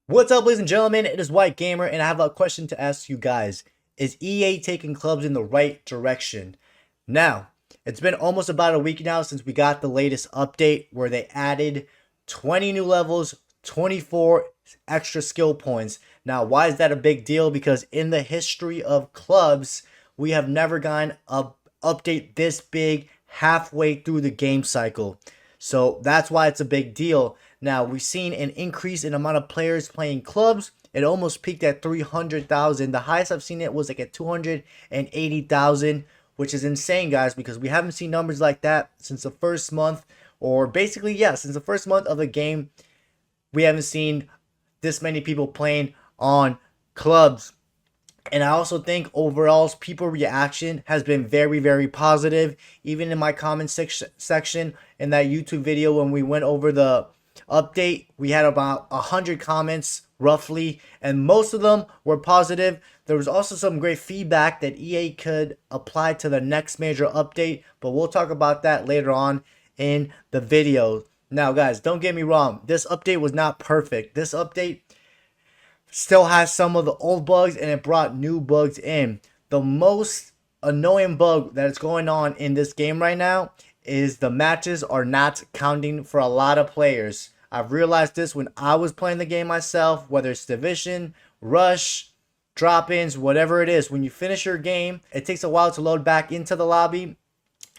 What's up, ladies and gentlemen? It is White Gamer, and I have a question to ask you guys. Is EA taking clubs in the right direction? Now, it's been almost about a week now since we got the latest update where they added 20 new levels, 24 extra skill points. Now, why is that a big deal? Because in the history of clubs, we have never gotten a update this big halfway through the game cycle. So that's why it's a big deal. Now, we've seen an increase in amount of players playing clubs. It almost peaked at 300,000. The highest I've seen it was like at 280,000, which is insane, guys, because we haven't seen numbers like that since the first month, or basically, yeah, since the first month of the game. We haven't seen this many people playing on clubs. And I also think overall, people reaction has been very, very positive. Even in my comment section in that YouTube video when we went over the update, we had about 100 comments roughly, and most of them were positive. There was also some great feedback that EA could apply to the next major update, but we'll talk about that later on in the video. Now, guys, don't get me wrong. This update was not perfect. This update still has some of the old bugs, and it brought new bugs in. The most annoying bug that is going on in this game right now is the matches are not counting for a lot of players. I've realized this when I was playing the game myself, whether it's Division, Rush, drop-ins, whatever it is. When you finish your game, it takes a while to load back into the lobby,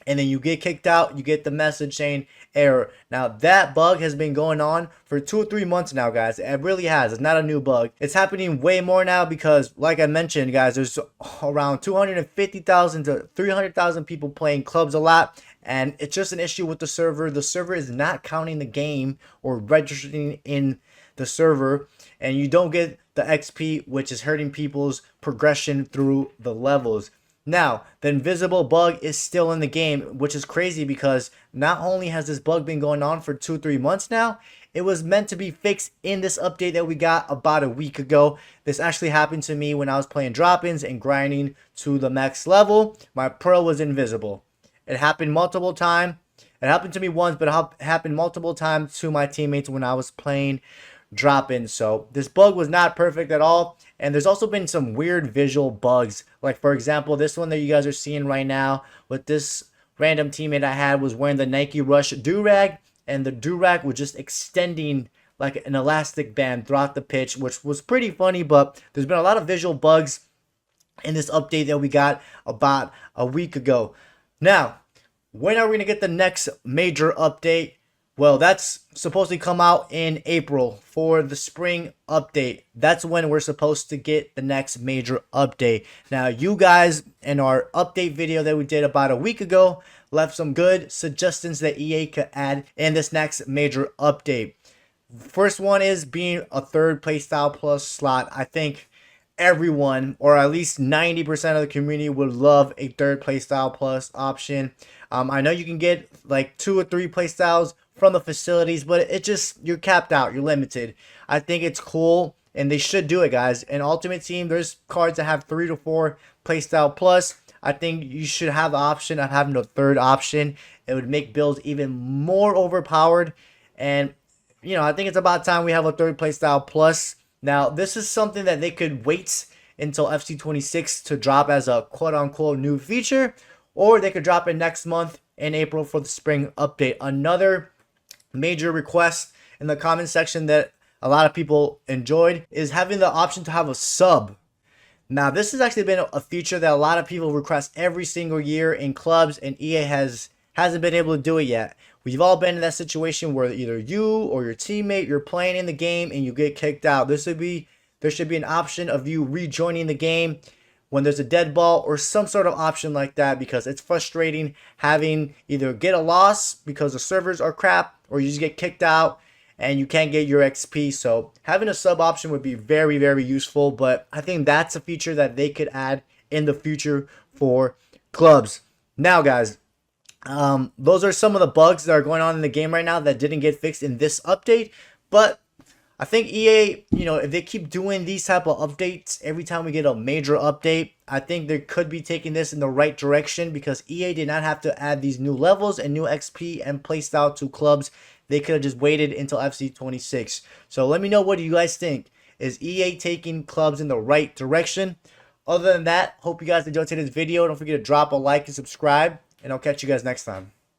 and then you get kicked out, you get the message saying error. Now, that bug has been going on for 2 or 3 months now, guys. It really has. It's not a new bug. It's happening way more now because, like I mentioned, guys, there's around 250,000 to 300,000 people playing clubs a lot, and it's just an issue with the server. The server is not counting the game or registering in the server, and you don't get the XP, which is hurting people's progression through the levels. Now, the invisible bug is still in the game, which is crazy because not only has this bug been going on for 2-3 months now, it was meant to be fixed in this update that we got about a week ago. This actually happened to me when I was playing drop-ins and grinding to the max level. My pearl was invisible. It happened multiple times. It happened to me once, but it happened multiple times to my teammates when I was playing drop-in. So this bug was not perfect at all, and there's also been some weird visual bugs, like for example this one that you guys are seeing right now with this random teammate I had was wearing the Nike Rush do-rag, and the do-rag was just extending like an elastic band throughout the pitch, which was pretty funny. But there's been a lot of visual bugs in this update that we got about a week ago. Now, when are we gonna get the next major update? Well, that's supposed to come out in April for the spring update. That's when we're supposed to get the next major update. Now, you guys in our update video that we did about a week ago left some good suggestions that EA could add in this next major update. First one is being a third playstyle plus slot. I think everyone, or at least 90% of the community, would love a third playstyle plus option. I know you can get like 2 or 3 playstyles from the facilities, but it just, you're capped out, you're limited. I think it's cool, and they should do it, guys. In Ultimate Team, there's cards that have 3 to 4 playstyle plus. I think you should have the option of having a third option. It would make builds even more overpowered, and I think it's about time we have a third playstyle plus. Now, this is something that they could wait until FC26 to drop as a quote-unquote new feature, or they could drop it next month in April for the spring update. Another major request in the comment section that a lot of people enjoyed is having the option to have a sub. Now, this has actually been a feature that a lot of people request every single year in clubs, and EA hasn't been able to do it yet. We've all been in that situation where either you or your teammate, you're playing in the game and you get kicked out. There should be an option of you rejoining the game when there's a dead ball, or some sort of option like that, because it's frustrating having either get a loss because the servers are crap, or you just get kicked out and you can't get your XP. So having a sub option would be very, very useful, but I think that's a feature that they could add in the future for clubs. Now, guys, those are some of the bugs that are going on in the game right now that didn't get fixed in this update, but I think EA, if they keep doing these type of updates every time we get a major update, I think they could be taking this in the right direction, because EA did not have to add these new levels and new XP and playstyle to clubs. They could have just waited until FC26. So let me know, what do you guys think? Is EA taking clubs in the right direction? Other than that, hope you guys enjoyed today's video. Don't forget to drop a like and subscribe, and I'll catch you guys next time.